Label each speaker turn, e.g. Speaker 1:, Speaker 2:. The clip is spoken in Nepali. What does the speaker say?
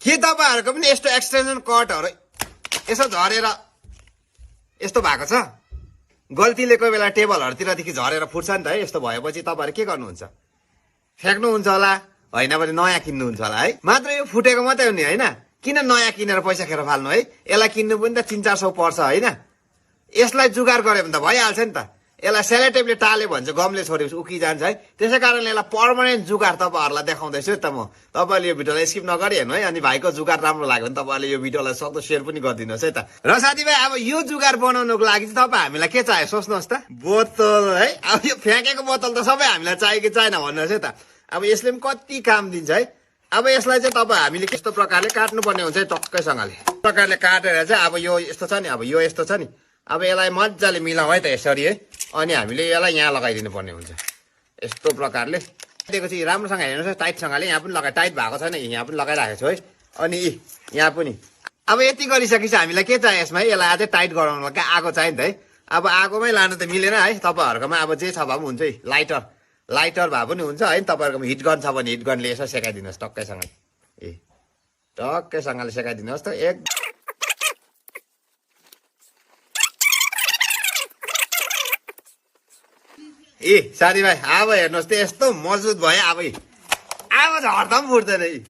Speaker 1: के तपाईँहरूको पनि यस्तो एक्सटेन्सन कटहरू यसो झरेर यस्तो भएको छ? गल्तीले कोही बेला टेबलहरूतिरदेखि झरेर फुट्छ नि त है। यस्तो भएपछि तपाईँहरू के गर्नुहुन्छ? फ्याँक्नुहुन्छ होला, होइन भने नयाँ किन्नुहुन्छ होला है। मात्र यो फुटेको मात्रै हो नि, होइन? किन नयाँ किनेर पैसा खेर फाल्नु है? यसलाई किन्नु पनि त 300-400 पर्छ, होइन? यसलाई जुगाड गऱ्यो भने त भइहाल्छ नि त। यसलाई सेलोटेपले टाल्यो भने चाहिँ गमले छोडेपछि उकिजान्छ है। त्यसै कारणले यसलाई पर्मानेन्ट जुगाड तपाईँहरूलाई देखाउँदैछु त म। तपाईँहरूले यो भिडियोलाई स्किप नगरी हेर्नु है। अनि भाइको जुगाड राम्रो लाग्यो भने तपाईँहरूले यो भिडियोलाई सक्दो सेयर पनि गरिदिनुहोस् है त। र साथीभाइ अब यो जुगाड बनाउनुको लागि चाहिँ तपाईँ हामीलाई के चाहियो सोच्नुहोस् त। बोतल है। अब यो फ्याँकेको बोतल त सबै हामीलाई चाहियो कि चाहिएन भन्नुहोस् है त। अब यसले पनि कति काम दिन्छ है। अब यसलाई चाहिँ तपाईँ हामीले कस्तो प्रकारले काट्नुपर्ने हुन्छ है, टक्कैसँगले प्रकारले काटेर चाहिँ अब यो यस्तो छ नि, अब यो यस्तो छ नि, अब यसलाई मजाले मिलाउँ है त यसरी है। अनि हामीले यसलाई यहाँ लगाइदिनु पर्ने हुन्छ यस्तो प्रकारले। दिएको चाहिँ राम्रोसँग हेर्नुहोस् टाइटसँगले। यहाँ पनि लगाए, टाइट भएको छैन, यहाँ पनि लगाइराखेको छु है। अनि यहाँ पनि अब यति गरिसकेपछि हामीलाई के चाहियो यसमा है, यसलाई अझै टाइट गराउनुको लागि आगो चाहियो नि त है। अब आगोमै लानु त मिलेन है। तपाईँहरूकोमा अब जे छ भए पनि हुन्छ है, लाइटर भए पनि हुन्छ है। तपाईँहरूकोमा हिट गन छ भने हिट गनले यसो सेकाइदिनुहोस् टक्कैसँग। टक्कैसँगले सेकाइदिनुहोस् त। साथीभाइ अब हेर्नुहोस् त यस्तो मजबुत भयो। अब झर्दा पनि फुट्दैन है।